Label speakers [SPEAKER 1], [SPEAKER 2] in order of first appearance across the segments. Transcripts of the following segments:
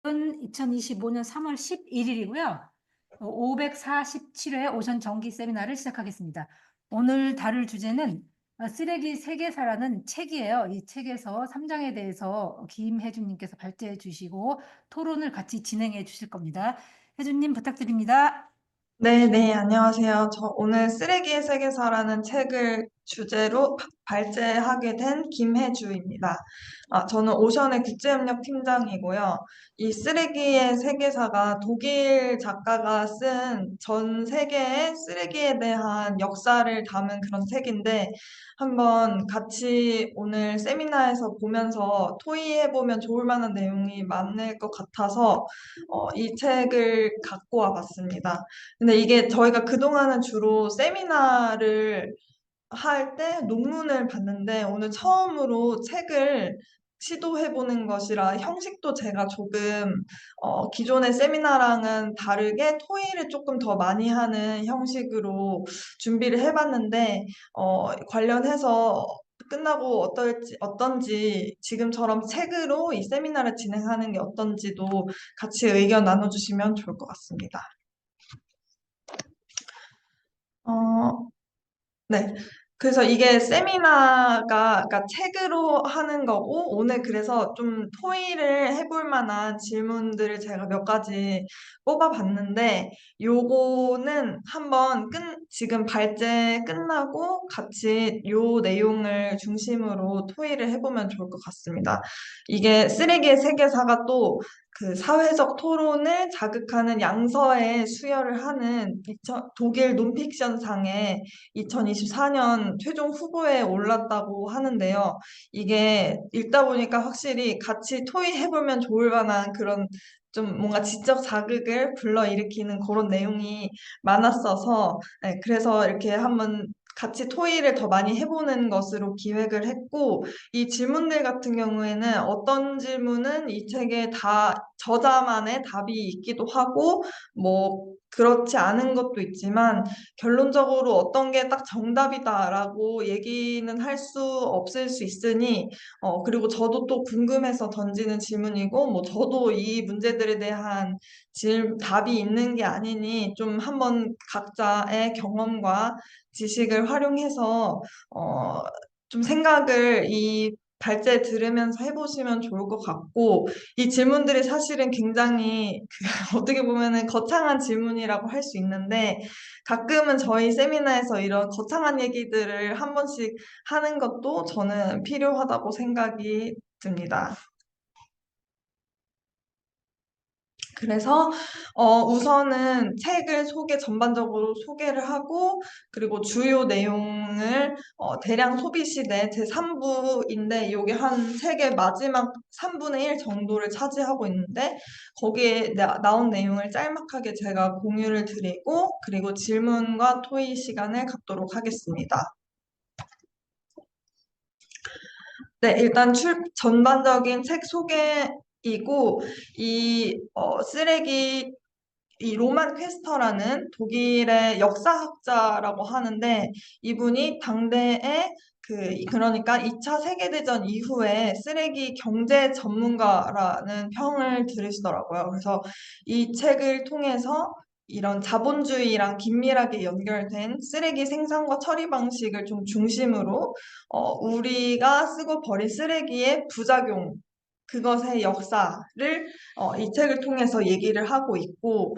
[SPEAKER 1] 은 2025년 3월 11일이고요. 547회 오전 정기 세미나를 시작하겠습니다. 오늘 다룰 주제는 쓰레기 세계사라는 책이에요. 이 책에서 3장에 대해서 김혜준님께서 발제해 주시고 토론을 같이 진행해 주실 겁니다. 혜준님 부탁드립니다.
[SPEAKER 2] 네, 안녕하세요. 저 오늘 쓰레기의 세계사라는 책을 주제로 발제하게 된 김혜주입니다. 저는 오션의 국제협력 팀장이고요. 이 쓰레기의 세계사가 독일 작가가 쓴 전 세계의 쓰레기에 대한 역사를 담은 그런 책인데 한번 같이 오늘 세미나에서 보면서 토의해보면 좋을 만한 내용이 많을 것 같아서 이 책을 갖고 와봤습니다. 근데 이게 저희가 그동안은 주로 세미나를 할 때 논문을 봤는데 오늘 처음으로 책을 시도해보는 것이라 형식도 제가 조금 기존의 세미나랑은 다르게 토의를 조금 더 많이 하는 형식으로 준비를 해봤는데 관련해서 끝나고 어떤지 지금처럼 책으로 이 세미나를 진행하는 게 어떤지도 같이 의견 나눠주시면 좋을 것 같습니다. 어, 네. 그래서 이게 세미나가, 그러니까 책으로 하는 거고, 오늘 그래서 좀 토의를 해볼 만한 질문들을 제가 몇 가지 뽑아봤는데, 요거는 한번 지금 발제 끝나고 같이 요 내용을 중심으로 토의를 해보면 좋을 것 같습니다. 이게 쓰레기의 세계사가 또 그 사회적 토론을 자극하는 양서에 수여를 하는 독일 논픽션상에 2024년 최종 후보에 올랐다고 하는데요. 이게 읽다 보니까 확실히 같이 토의해보면 좋을 만한 그런 좀 뭔가 지적 자극을 불러일으키는 그런 내용이 많았어서, 네, 그래서 이렇게 한번 같이 토의를 더 많이 해보는 것으로 기획을 했고, 이 질문들 같은 경우에는 어떤 질문은 이 책에 다 저자만의 답이 있기도 하고, 뭐, 그렇지 않은 것도 있지만, 결론적으로 어떤 게 딱 정답이다라고 얘기는 할 수 없을 수 있으니, 그리고 저도 또 궁금해서 던지는 질문이고, 뭐, 저도 이 문제들에 대한 답이 있는 게 아니니, 좀 한번 각자의 경험과 지식을 활용해서, 어, 좀 생각을 이 발제 들으면서 해보시면 좋을 것 같고, 이 질문들이 사실은 굉장히 어떻게 보면은 거창한 질문이라고 할 수 있는데, 가끔은 저희 세미나에서 이런 거창한 얘기들을 한 번씩 하는 것도 저는 필요하다고 생각이 듭니다. 그래서 우선은 책을 전반적으로 소개를 하고 그리고 주요 내용을 대량 소비 시대 제3부인데 이게 한 책의 마지막 3분의 1 정도를 차지하고 있는데 거기에 나온 내용을 짤막하게 제가 공유를 드리고 그리고 질문과 토의 시간을 갖도록 하겠습니다. 네, 일단 전반적인 책 소개이고 쓰레기 이 로만 퀘스터라는 독일의 역사학자라고 하는데 이분이 당대에 그러니까 2차 세계대전 이후에 쓰레기 경제 전문가라는 평을 들으시더라고요. 그래서 이 책을 통해서 이런 자본주의랑 긴밀하게 연결된 쓰레기 생산과 처리 방식을 좀 중심으로 우리가 쓰고 버린 쓰레기의 부작용, 그것의 역사를 이 책을 통해서 얘기를 하고 있고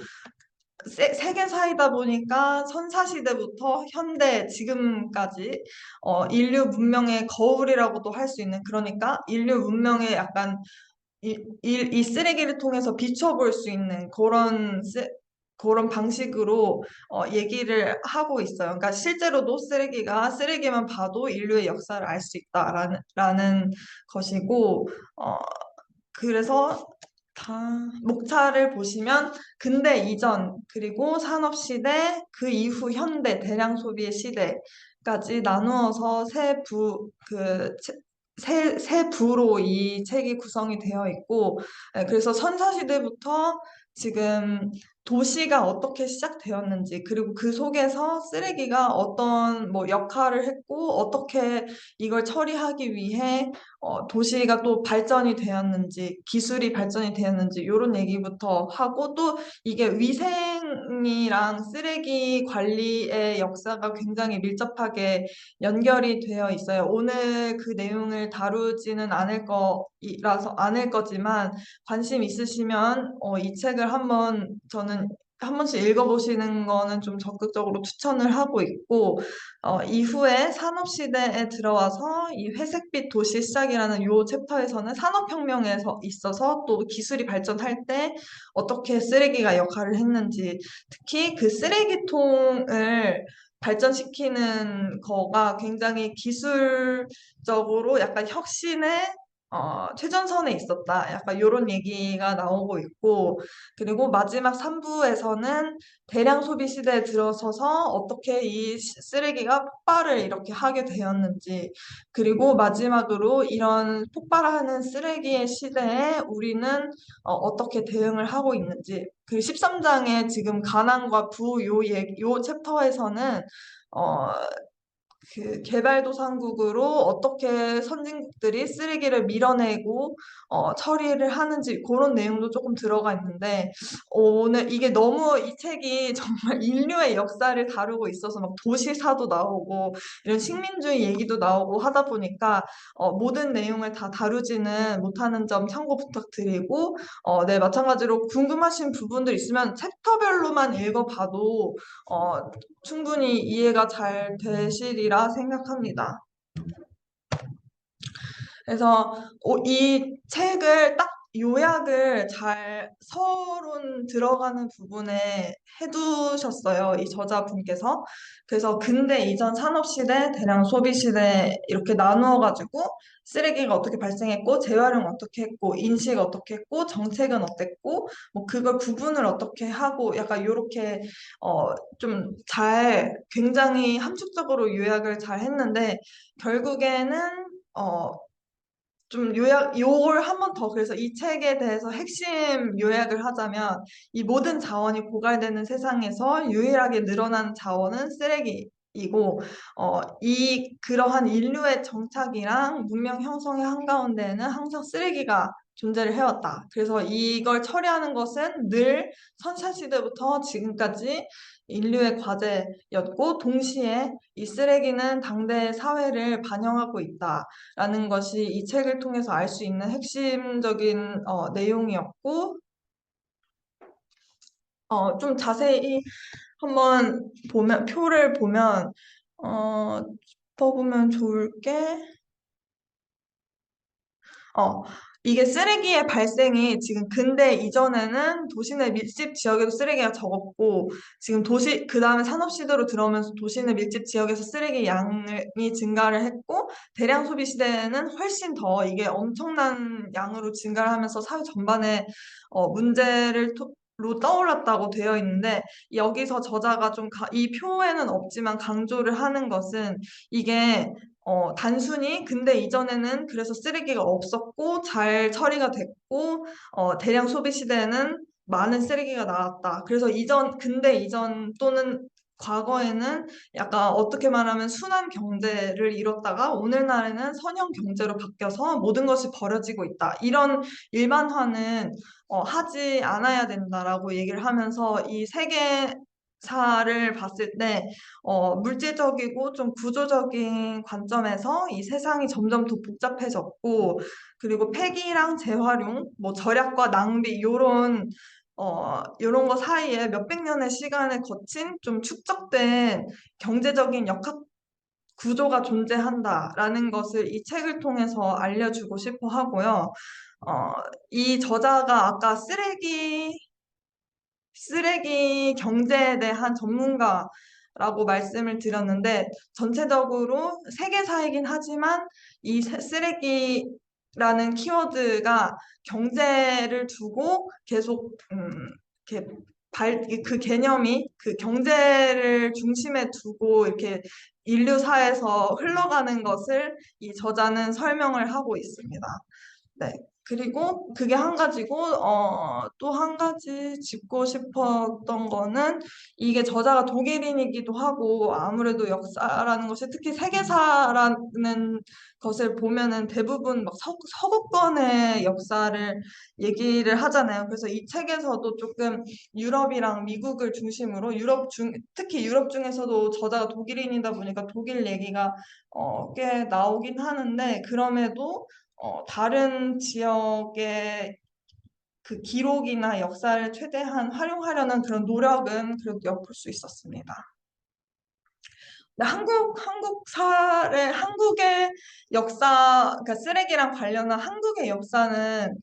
[SPEAKER 2] 세계사이다 보니까 선사시대부터 현대 지금까지 인류 문명의 거울이라고도 할 수 있는 그러니까 인류 문명의 약간 이 쓰레기를 통해서 비춰볼 수 있는 그런 방식으로 얘기를 하고 있어요. 그러니까 실제로도 쓰레기만 봐도 인류의 역사를 알 수 있다라는 것이고 그래서 목차를 보시면 근대 이전 그리고 산업시대 그 이후 현대 대량 소비의 시대까지 나누어서 세 부로 이 책이 구성이 되어 있고 그래서 선사시대부터 지금 도시가 어떻게 시작되었는지, 그리고 그 속에서 쓰레기가 어떤 뭐 역할을 했고, 어떻게 이걸 처리하기 위해 도시가 또 발전이 되었는지, 기술이 발전이 되었는지, 이런 얘기부터 하고, 또 이게 위생이랑 쓰레기 관리의 역사가 굉장히 밀접하게 연결이 되어 있어요. 오늘 그 내용을 다루지는 않을 거지만, 관심 있으시면 이 책을 저는 한 번씩 읽어보시는 거는 좀 적극적으로 추천을 하고 있고, 이후에 산업시대에 들어와서 이 회색빛 도시 시작이라는 요 챕터에서는 산업혁명에서 있어서 또 기술이 발전할 때 어떻게 쓰레기가 역할을 했는지, 특히 그 쓰레기통을 발전시키는 거가 굉장히 기술적으로 약간 혁신의 최전선에 있었다. 약간 이런 얘기가 나오고 있고, 그리고 마지막 3부에서는 대량 소비 시대에 들어서서 어떻게 이 쓰레기가 폭발을 이렇게 하게 되었는지, 그리고 마지막으로 이런 폭발하는 쓰레기의 시대에 우리는 어떻게 대응을 하고 있는지, 그 13장에 지금 가난과 부 요 챕터에서는 어, 그 개발도상국으로 어떻게 선진국들이 쓰레기를 밀어내고 처리를 하는지 그런 내용도 조금 들어가 있는데 오늘 이게 너무 이 책이 정말 인류의 역사를 다루고 있어서 막 도시사도 나오고 이런 식민주의 얘기도 나오고 하다 보니까 모든 내용을 다 다루지는 못하는 점 참고 부탁드리고 네, 마찬가지로 궁금하신 부분들 있으면 챕터별로만 읽어봐도 충분히 이해가 잘 되시리라 생각합니다. 그래서 이 책을 딱 요약을 잘 서론 들어가는 부분에 해두셨어요. 이 저자분께서. 그래서 근대 이전 산업시대, 대량 소비시대 이렇게 나누어가지고 쓰레기가 어떻게 발생했고, 재활용 어떻게 했고, 인식 어떻게 했고, 정책은 어땠고, 뭐 그걸 구분을 어떻게 하고 약간 요렇게 좀 굉장히 함축적으로 요약을 잘 했는데 결국에는 좀 요걸 한 번 더, 그래서 이 책에 대해서 핵심 요약을 하자면, 이 모든 자원이 고갈되는 세상에서 유일하게 늘어나는 자원은 쓰레기이고, 그러한 인류의 정착이랑 문명 형성의 한가운데에는 항상 쓰레기가 존재를 해왔다. 그래서 이걸 처리하는 것은 늘 선사시대부터 지금까지 인류의 과제였고, 동시에 이 쓰레기는 당대 사회를 반영하고 있다. 라는 것이 이 책을 통해서 알 수 있는 핵심적인 내용이었고, 좀 자세히 한번 표를 보면, 짚어보면 좋을 게, 어, 이게 쓰레기의 발생이 지금 근대 이전에는 도시 내 밀집 지역에도 쓰레기가 적었고, 지금 그 다음에 산업시대로 들어오면서 도시 내 밀집 지역에서 쓰레기 양이 증가를 했고, 대량 소비 시대에는 훨씬 더 이게 엄청난 양으로 증가를 하면서 사회 전반에 로 떠올랐다고 되어 있는데, 여기서 저자가 이 표에는 없지만 강조를 하는 것은 이게 단순히 근데 이전에는 그래서 쓰레기가 없었고 잘 처리가 됐고 대량 소비 시대에는 많은 쓰레기가 나왔다. 그래서 근대 이전 또는 과거에는 약간 어떻게 말하면 순환 경제를 이뤘다가 오늘날에는 선형 경제로 바뀌어서 모든 것이 버려지고 있다. 이런 일반화는 하지 않아야 된다라고 얘기를 하면서 이 세계사를 봤을 때 물질적이고 좀 구조적인 관점에서 이 세상이 점점 더 복잡해졌고, 그리고 폐기랑 재활용, 뭐 절약과 낭비, 요런 거 사이에 몇백 년의 시간을 거친 좀 축적된 경제적인 역학 구조가 존재한다라는 것을 이 책을 통해서 알려주고 싶어 하고요. 이 저자가 아까 쓰레기 경제에 대한 전문가라고 말씀을 드렸는데, 전체적으로 세계사이긴 하지만 이 쓰레기라는 키워드가 경제를 두고 계속 이렇게 그 개념이 그 경제를 중심에 두고 이렇게 인류사에서 흘러가는 것을 이 저자는 설명을 하고 있습니다. 네. 그리고 그게 한 가지고, 또 한 가지 짚고 싶었던 거는 이게 저자가 독일인이기도 하고 아무래도 역사라는 것이 특히 세계사라는 것을 보면은 대부분 막 서구권의 역사를 얘기를 하잖아요. 그래서 이 책에서도 조금 유럽이랑 미국을 중심으로 특히 유럽 중에서도 저자가 독일인이다 보니까 독일 얘기가 꽤 나오긴 하는데 그럼에도 다른 지역의 그 기록이나 역사를 최대한 활용하려는 그런 노력은 그래도 엿볼 수 있었습니다. 근데 한국의 역사, 그러니까 쓰레기랑 관련한 한국의 역사는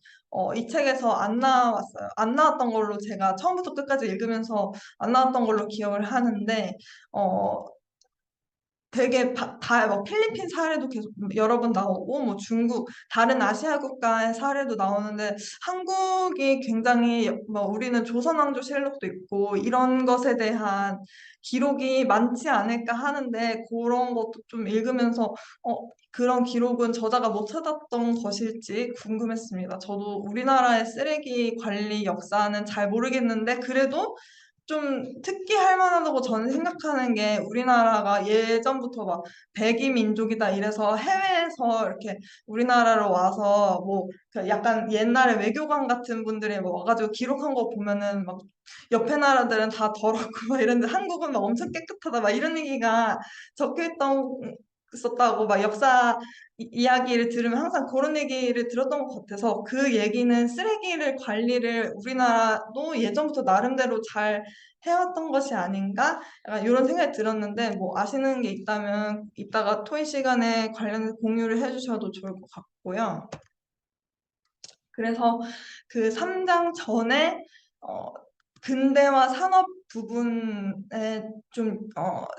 [SPEAKER 2] 이 책에서 안 나왔어요. 안 나왔던 걸로 제가 처음부터 끝까지 읽으면서 안 나왔던 걸로 기억을 하는데, 어, 되게 뭐 필리핀 사례도 계속 여러 번 나오고 뭐 중국 다른 아시아 국가의 사례도 나오는데 한국이 굉장히 뭐 우리는 조선왕조실록도 있고 이런 것에 대한 기록이 많지 않을까 하는데 그런 것도 좀 읽으면서 그런 기록은 저자가 못 찾았던 것일지 궁금했습니다. 저도 우리나라의 쓰레기 관리 역사는 잘 모르겠는데 그래도 좀 특기할 만하다고 저는 생각하는 게 우리나라가 예전부터 막 백이 민족이다 이래서 해외에서 이렇게 우리나라로 와서 뭐그 약간 옛날에 외교관 같은 분들이 뭐 와가지고 기록한 거 보면은 막 옆에 나라들은 다 더럽고 막 이런데 한국은 막 엄청 깨끗하다 막 이런 얘기가 적혀 있었다고 막 역사 이야기를 들으면 항상 그런 얘기를 들었던 것 같아서 그 얘기는 쓰레기를 관리를 우리나라도 예전부터 나름대로 잘 해왔던 것이 아닌가? 약간 이런 생각이 들었는데 뭐 아시는 게 있다면 이따가 토의 시간에 관련해서 공유를 해주셔도 좋을 것 같고요. 그래서 그 3장 전에 어, 근대화 산업 부분에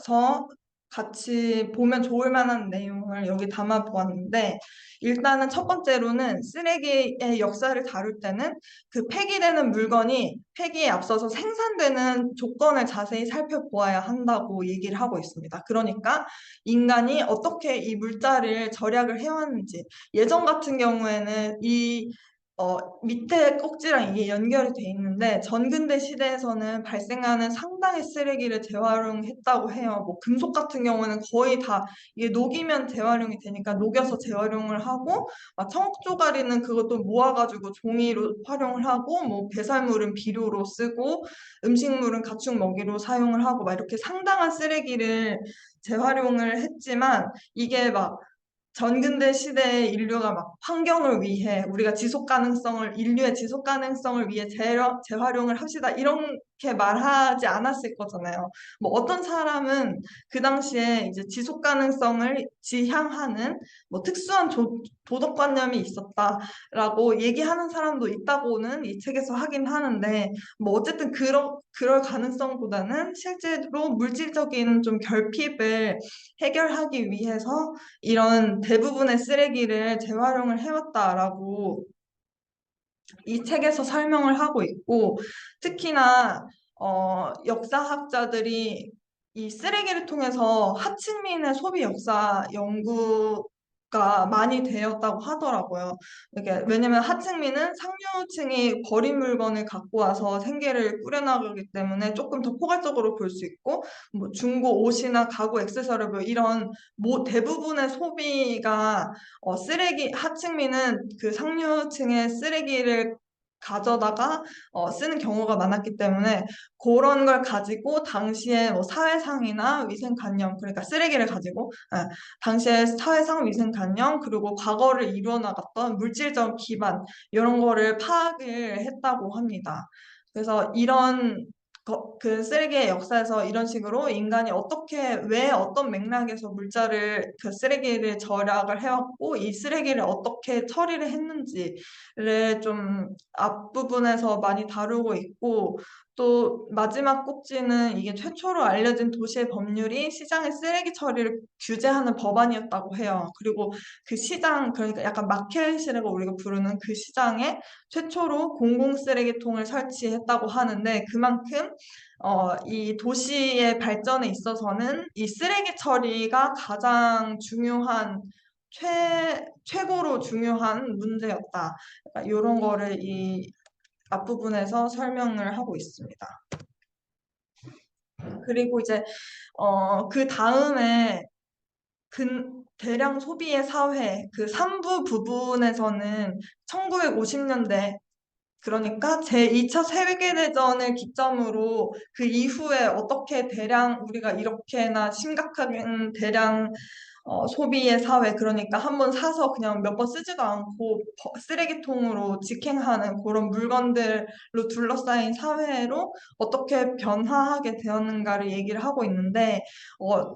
[SPEAKER 2] 서 같이 보면 좋을 만한 내용을 여기 담아 보았는데 일단은 첫 번째로는 쓰레기의 역사를 다룰 때는 그 폐기되는 물건이 폐기에 앞서서 생산되는 조건을 자세히 살펴보아야 한다고 얘기를 하고 있습니다. 그러니까 인간이 어떻게 이 물자를 절약을 해왔는지 예전 같은 경우에는 밑에 꼭지랑 이게 연결이 돼 있는데 전근대 시대에서는 발생하는 상당의 쓰레기를 재활용했다고 해요. 뭐 금속 같은 경우는 거의 다 이게 녹이면 재활용이 되니까 녹여서 재활용을 하고 막 청옥 조가리는 그것도 모아가지고 종이로 활용을 하고 뭐 배설물은 비료로 쓰고 음식물은 가축 먹이로 사용을 하고 막 이렇게 상당한 쓰레기를 재활용을 했지만 이게 막 전근대 시대의 인류가 막 환경을 위해 우리가 인류의 지속 가능성을 위해 재활용을 합시다. 이렇게 말하지 않았을 거잖아요. 뭐 어떤 사람은 그 당시에 이제 지속 가능성을 지향하는 뭐 특수한 도덕관념이 있었다라고 얘기하는 사람도 있다고는 이 책에서 하긴 하는데 뭐 어쨌든 그럴 가능성보다는 실제로 물질적인 좀 결핍을 해결하기 위해서 이런 대부분의 쓰레기를 재활용을 해왔다라고 이 책에서 설명을 하고 있고 특히나 역사학자들이 이 쓰레기를 통해서 하층민의 소비 역사 연구가 많이 되었다고 하더라고요. 왜냐면 하층민은 상류층이 버린 물건을 갖고 와서 생계를 꾸려나가기 때문에 조금 더 포괄적으로 볼 수 있고 뭐 중고 옷이나 가구 액세서리 뭐 이런 대부분의 소비가 하층민은 그 상류층의 쓰레기를 가져다가 쓰는 경우가 많았기 때문에 그런 걸 가지고 당시에 뭐 사회상이나 위생관념 그러니까 쓰레기를 가지고 당시에 사회상 위생관념 그리고 과거를 이루어 나갔던 물질적 기반 이런 거를 파악을 했다고 합니다. 그래서 그 쓰레기의 역사에서 이런 식으로 인간이 왜 어떤 맥락에서 그 쓰레기를 절약을 해왔고, 이 쓰레기를 어떻게 처리를 했는지를 좀 앞부분에서 많이 다루고 있고, 또 마지막 꼭지는 이게 최초로 알려진 도시의 법률이 시장의 쓰레기 처리를 규제하는 법안이었다고 해요. 그리고 그 그러니까 약간 마켓이라고 우리가 부르는 그 시장에 최초로 공공 쓰레기통을 설치했다고 하는데 그만큼 이 도시의 발전에 있어서는 이 쓰레기 처리가 가장 중요한 최고로 중요한 문제였다. 이런 거를 이 앞부분에서 설명을 하고 있습니다. 그리고 이제 그 다음에 대량 소비의 사회 그 3부 부분에서는 1950년대 그러니까 제2차 세계대전을 기점으로 그 이후에 어떻게 우리가 이렇게나 심각한 대량 소비의 사회, 그러니까 한번 사서 그냥 몇 번 쓰지도 않고 쓰레기통으로 직행하는 그런 물건들로 둘러싸인 사회로 어떻게 변화하게 되었는가를 얘기를 하고 있는데,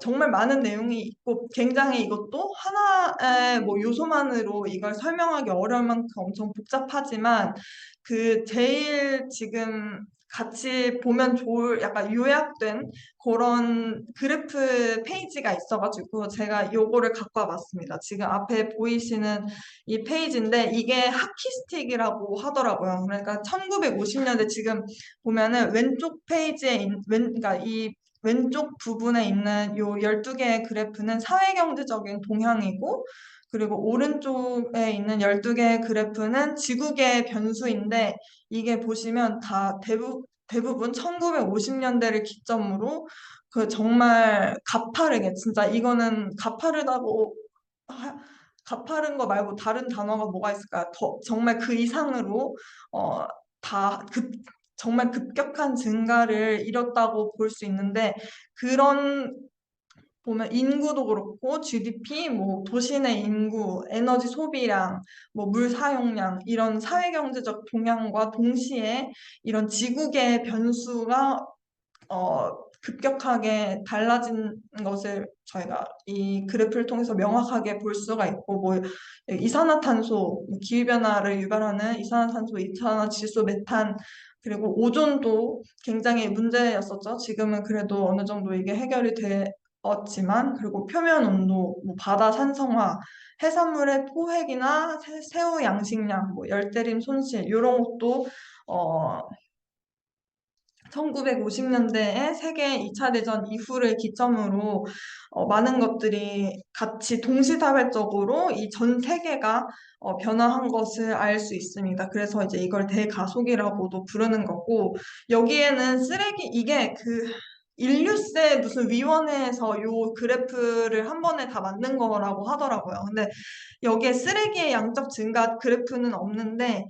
[SPEAKER 2] 정말 많은 내용이 있고 굉장히 이것도 하나의 뭐 요소만으로 이걸 설명하기 어려울 만큼 엄청 복잡하지만 그 제일 지금 같이 보면 좋을 약간 요약된 그런 그래프 페이지가 있어가지고 제가 요거를 갖고 와봤습니다. 지금 앞에 보이시는 이 페이지인데 이게 하키스틱이라고 하더라고요. 그러니까 1950년대 지금 보면은 왼쪽 페이지에 그러니까 이 왼쪽 부분에 있는 요 12개의 그래프는 사회경제적인 동향이고 그리고 오른쪽에 있는 12개의 그래프는 지구계의 변수인데 이게 보시면 다 대부분 1950년대를 기점으로 그 정말 가파르게 진짜 이거는 하- 가파른 거 말고 다른 단어가 뭐가 있을까요? 정말 그 이상으로 어, 다 정말 급격한 증가를 이뤘다고 볼 수 있는데 그런 보면 인구도 그렇고 GDP, 뭐 도시 내 인구, 에너지 소비량, 뭐 물 사용량 이런 사회경제적 동향과 동시에 이런 지구계의 변수가 급격하게 달라진 것을 저희가 이 그래프를 통해서 명확하게 볼 수가 있고, 뭐 이산화탄소, 기후변화를 유발하는 이산화탄소, 이산화질소, 메탄, 그리고 오존도 굉장히 문제였었죠. 지금은 그래도 어느 정도 이게 해결이 되었지만, 그리고 표면 온도, 뭐 바다 산성화, 해산물의 포획이나 새우 양식량, 뭐 열대림 손실 이런 것도 어, 1950년대에 세계 2차 대전 이후를 기점으로 많은 것들이 같이 동시다발적으로 이 전 세계가 변화한 것을 알 수 있습니다. 그래서 이제 이걸 대가속이라고도 부르는 거고, 여기에는 이게 그 인류세 무슨 위원회에서 요 그래프를 한 번에 다 만든 거라고 하더라고요. 근데 여기에 쓰레기의 양적 증가 그래프는 없는데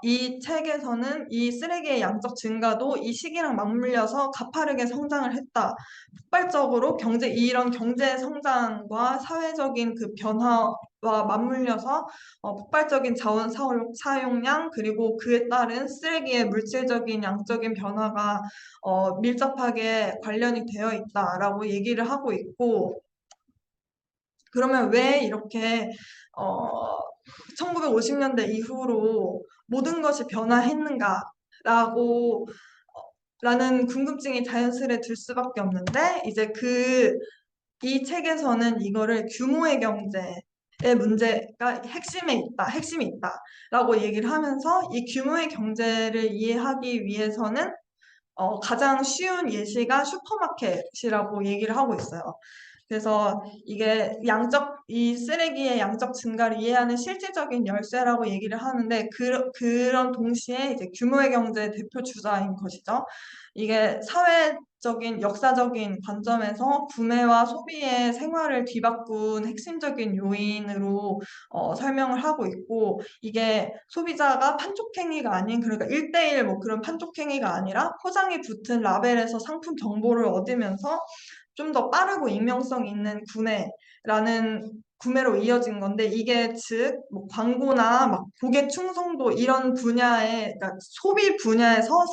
[SPEAKER 2] 이 책에서는 이 쓰레기의 양적 증가도 이 시기랑 맞물려서 가파르게 성장을 했다. 폭발적으로 이런 경제 성장과 사회적인 그 변화와 맞물려서 폭발적인 자원 사용량 그리고 그에 따른 쓰레기의 물질적인 양적인 변화가 밀접하게 관련이 되어 있다라고 얘기를 하고 있고, 그러면 왜 이렇게 어, 1950년대 이후로 모든 것이 변화했는가라고 라는 궁금증이 자연스레 들 수밖에 없는데 이제 이 책에서는 이거를 규모의 경제의 문제가 핵심이 있다라고 얘기를 하면서 이 규모의 경제를 이해하기 위해서는 가장 쉬운 예시가 슈퍼마켓이라고 얘기를 하고 있어요. 그래서 이게 이 쓰레기의 양적 증가를 이해하는 실질적인 열쇠라고 얘기를 하는데 그런 동시에 이제 규모의 경제의 대표 주자인 것이죠. 이게 사회적인, 역사적인 관점에서 구매와 소비의 생활을 뒤바꾼 핵심적인 요인으로 설명을 하고 있고, 이게 소비자가 판촉행위가 아닌, 그러니까 1대1 뭐 그런 판촉행위가 아니라 포장이 붙은 라벨에서 상품 정보를 얻으면서 좀 더 빠르고 익명성 있는 구매로 이어진 건데 이게 즉 뭐 광고나 막 고객 충성도 이런 그러니까 소비 분야에서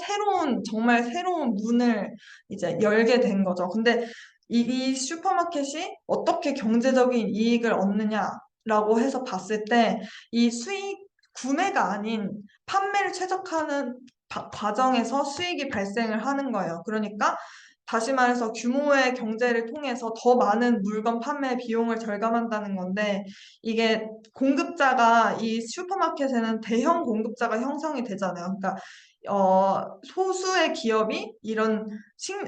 [SPEAKER 2] 정말 새로운 문을 이제 열게 된 거죠. 근데 이 슈퍼마켓이 어떻게 경제적인 이익을 얻느냐라고 해서 봤을 때 이 구매가 아닌 판매를 최적화하는 과정에서 수익이 발생을 하는 거예요. 그러니까 다시 말해서 규모의 경제를 통해서 더 많은 물건 판매 비용을 절감한다는 건데 이게 이 슈퍼마켓에는 대형 공급자가 형성이 되잖아요. 그러니까 소수의 기업이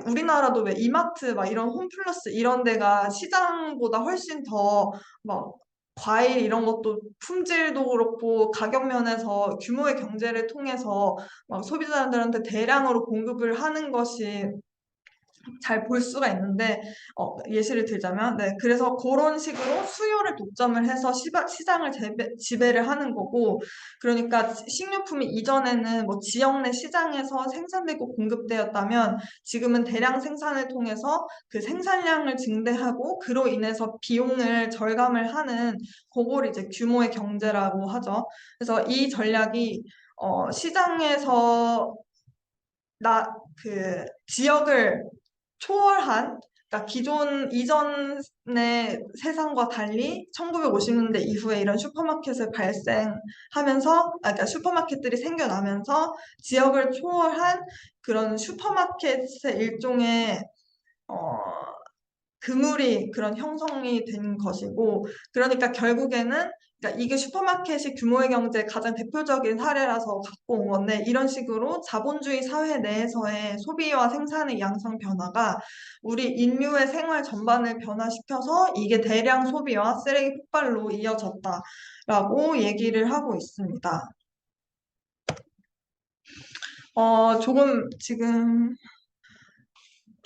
[SPEAKER 2] 우리나라도 왜 이마트 막 이런 홈플러스 이런 데가 시장보다 훨씬 더 막 과일 이런 것도 품질도 그렇고 가격 면에서 규모의 경제를 통해서 막 소비자들한테 대량으로 공급을 하는 것이 잘 볼 수가 있는데 예시를 들자면 네 그래서 그런 식으로 수요를 독점을 해서 시장을 지배를 하는 거고 그러니까 식료품이 이전에는 뭐 지역 내 시장에서 생산되고 공급되었다면 지금은 대량 생산을 통해서 그 생산량을 증대하고 그로 인해서 비용을 절감을 하는 그걸 이제 규모의 경제라고 하죠. 그래서 이 전략이 시장에서 그 지역을 초월한, 그러니까 기존 이전의 세상과 달리 1950년대 이후에 이런 슈퍼마켓을 그러니까 슈퍼마켓들이 생겨나면서 지역을 초월한 그런 슈퍼마켓의 일종의 어, 그물이 그런 형성이 된 것이고, 그러니까 결국에는 그러니까 이게 슈퍼마켓이 규모의 경제의 가장 대표적인 사례라서 갖고 온 건데, 이런 식으로 자본주의 사회 내에서의 소비와 생산의 양상 변화가 우리 인류의 생활 전반을 변화시켜서 이게 대량 소비와 쓰레기 폭발로 이어졌다라고 얘기를 하고 있습니다.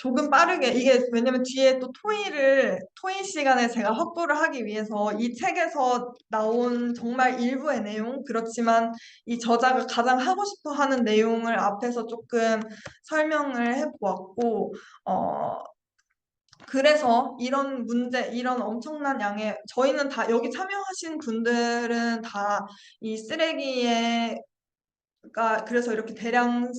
[SPEAKER 2] 조금 빠르게 이게 왜냐면 뒤에 또 토의 시간에 제가 확보를 하기 위해서 이 책에서 나온 정말 일부의 내용 그렇지만 이 저자가 가장 하고 싶어 하는 내용을 앞에서 조금 설명을 해보았고 그래서 이런 문제, 이런 엄청난 양의 저희는 다 여기 참여하신 분들은 다 이 쓰레기에 그래서 이렇게 대량으로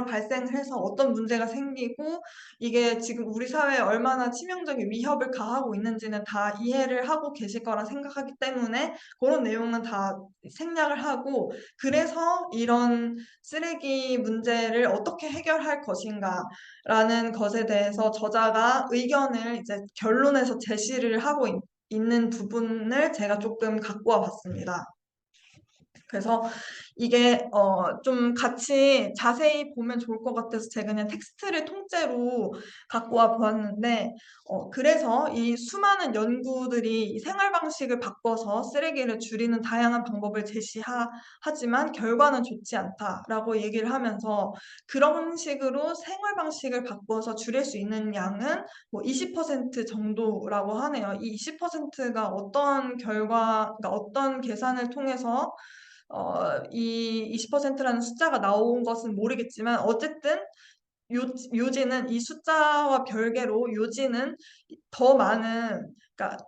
[SPEAKER 2] 발생을 해서 어떤 문제가 생기고 이게 지금 우리 사회에 얼마나 치명적인 위협을 가하고 있는지는 다 이해를 하고 계실 거라 생각하기 때문에 그런 내용은 다 생략을 하고 그래서 이런 쓰레기 문제를 어떻게 해결할 것인가라는 것에 대해서 저자가 의견을 이제 결론에서 제시를 하고 있는 부분을 제가 조금 갖고 와 봤습니다. 그래서 이게 좀 같이 자세히 보면 좋을 것 같아서 제가 그냥 텍스트를 통째로 갖고 와 보았는데 그래서 이 수많은 연구들이 이 생활 방식을 바꿔서 쓰레기를 줄이는 다양한 방법을 제시하지만 결과는 좋지 않다라고 얘기를 하면서 그런 식으로 생활 방식을 바꿔서 줄일 수 있는 양은 뭐 20% 정도라고 하네요. 이 20%가 그러니까 어떤 계산을 통해서 이 20%라는 숫자가 나온 것은 모르겠지만 어쨌든 요지는 이 숫자와 별개로 요지는 더 많은 그러니까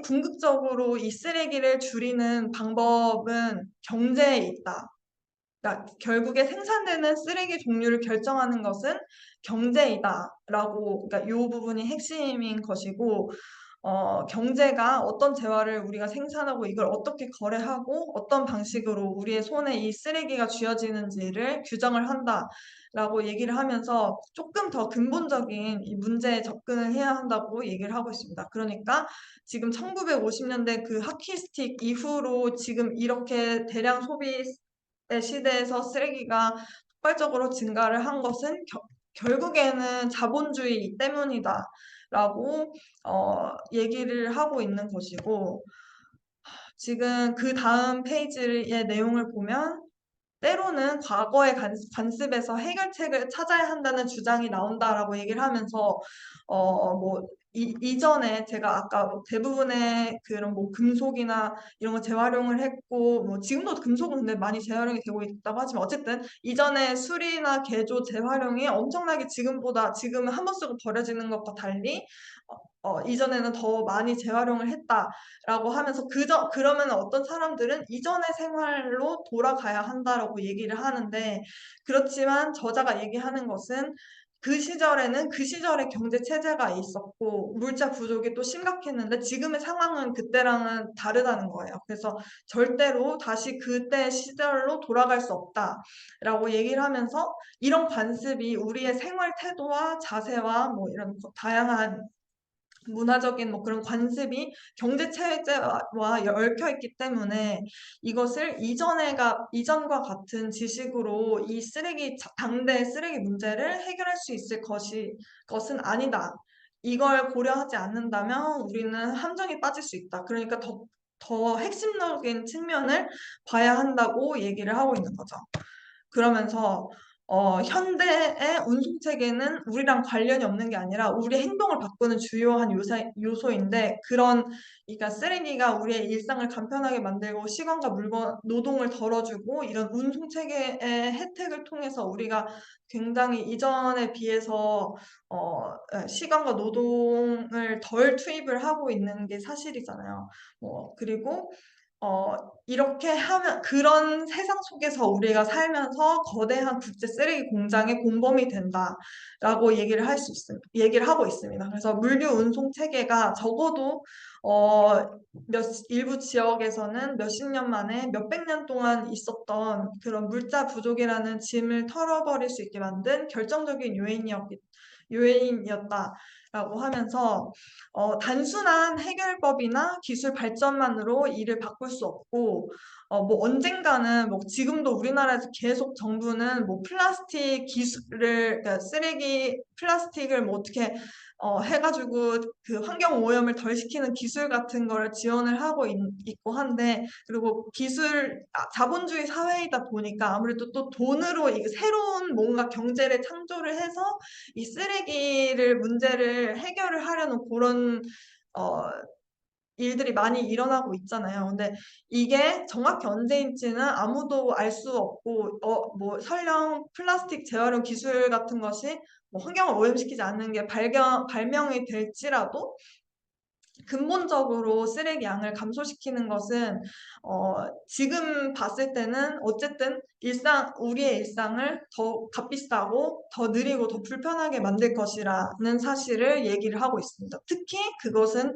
[SPEAKER 2] 궁극적으로 이 쓰레기를 줄이는 방법은 경제에 있다. 그러니까 결국에 생산되는 쓰레기 종류를 결정하는 것은 경제이다라고 그러니까 이 부분이 핵심인 것이고 경제가 어떤 재화를 우리가 생산하고 이걸 어떻게 거래하고 어떤 방식으로 우리의 손에 이 쓰레기가 쥐어지는지를 규정을 한다라고 얘기를 하면서 조금 더 근본적인 이 문제에 접근을 해야 한다고 얘기를 하고 있습니다. 그러니까 지금 1950년대 그 하키스틱 이후로 지금 이렇게 대량 소비의 시대에서 쓰레기가 폭발적으로 증가를 한 것은 결국에는 자본주의 때문이다. 라고 얘기를 하고 있는 것이고 지금 그 다음 페이지의 내용을 보면 때로는 과거의 관습에서 해결책을 찾아야 한다는 주장이 나온다라고 얘기를 하면서 뭐 이전에 제가 아까 대부분의 그런 뭐 금속이나 이런 거 재활용을 했고 뭐 지금도 금속은 근데 많이 재활용이 되고 있다고 하지만 어쨌든 이전에 수리나 개조 재활용이 엄청나게 지금은 한 번 쓰고 버려지는 것과 달리 이전에는 더 많이 재활용을 했다라고 하면서 그러면 어떤 사람들은 이전의 생활로 돌아가야 한다라고 얘기를 하는데 그렇지만 저자가 얘기하는 것은 그 시절에는 그 시절의 경제 체제가 있었고 물자 부족이 또 심각했는데 지금의 상황은 그때랑은 다르다는 거예요. 그래서 절대로 다시 그때 시절로 돌아갈 수 없다라고 얘기를 하면서 이런 관습이 우리의 생활 태도와 자세와 뭐 이런 다양한 문화적인 뭐 그런 관습이 경제 체제와 얽혀 있기 때문에 이것을 이전과 같은 지식으로 당대 쓰레기 문제를 해결할 수 있을 것은 아니다. 이걸 고려하지 않는다면 우리는 함정에 빠질 수 있다. 그러니까 더 핵심적인 측면을 봐야 한다고 얘기를 하고 있는 거죠. 그러면서 현대의 운송 체계는 우리랑 관련이 없는 게 아니라 우리의 행동을 바꾸는 주요한 요소인데 그러니까 쓰레기가 우리의 일상을 간편하게 만들고 시간과 물건, 노동을 덜어주고 이런 운송 체계의 혜택을 통해서 우리가 굉장히 이전에 비해서 시간과 노동을 덜 투입을 하고 있는 게 사실이잖아요. 그리고 어, 이렇게 하면 그런 세상 속에서 우리가 살면서 거대한 국제 쓰레기 공장의 공범이 된다라고 얘기를 하고 있습니다. 그래서 물류 운송 체계가 적어도 어, 일부 지역에서는 몇십 년 만에 몇백 년 동안 있었던 그런 물자 부족이라는 짐을 털어버릴 수 있게 만든 결정적인 요인이었다라고 하면서 단순한 해결법이나 기술 발전만으로 이를 바꿀 수 없고, 뭐 언젠가는 뭐 지금도 우리나라에서 계속 정부는 뭐 플라스틱 기술을, 그러니까 쓰레기 플라스틱을 뭐 어떻게 해가지고 그 환경 오염을 덜 시키는 기술 같은 거를 지원을 하고 있고 한데, 그리고 자본주의 사회이다 보니까 아무래도 또 돈으로 이게 새로운 뭔가 경제를 창조를 해서 이 쓰레기를 문제를 해결을 하려는 그런 어, 일들이 많이 일어나고 있잖아요. 근데 이게 정확히 언제인지는 아무도 알 수 없고, 뭐 설령 플라스틱 재활용 기술 같은 것이 뭐 환경을 오염시키지 않는 게 발명이 될지라도 근본적으로 쓰레기 양을 감소시키는 것은 지금 봤을 때는 어쨌든 우리의 일상을 더 값비싸고 더 느리고 더 불편하게 만들 것이라는 사실을 얘기를 하고 있습니다. 특히 그것은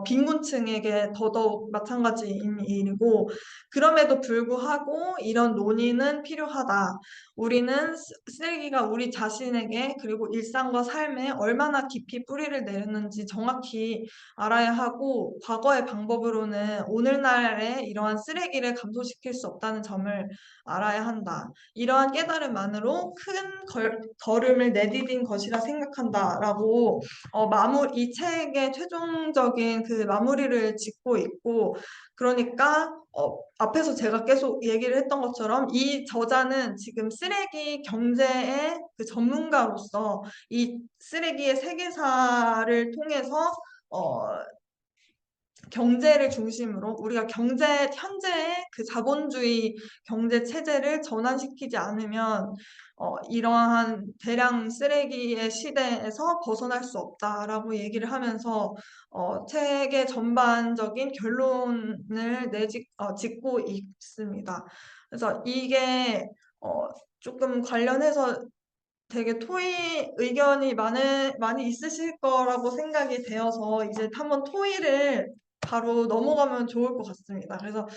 [SPEAKER 2] 빈곤층에게 더더욱 마찬가지인 일이고 그럼에도 불구하고 이런 논의는 필요하다. 우리는 쓰레기가 우리 자신에게 그리고 일상과 삶에 얼마나 깊이 뿌리를 내렸는지 정확히 알아야 하고 과거의 방법으로는 오늘날의 이러한 쓰레기를 감소시킬 수 없다는 점을 알아야 한다. 이러한 깨달음만으로 큰 걸음을 내디딘 것이라 생각한다라고 이 책의 최종적인 그 마무리를 짓고 있고 그러니까 앞에서 제가 계속 얘기를 했던 것처럼 이 저자는 지금 쓰레기 경제의 그 전문가로서 이 쓰레기의 세계사를 통해서 어, 경제를 중심으로 우리가 현재의 그 자본주의 경제 체제를 전환시키지 않으면 이러한 대량 쓰레기의 시대에서 벗어날 수 없다라고 얘기를 하면서 책의 전반적인 결론을 짓고 있습니다. 그래서 이게 조금 관련해서 되게 토의 의견이 많이 있으실 거라고 생각이 되어서 이제 한번 토의를 바로 넘어가면 좋을 것 같습니다. 그래서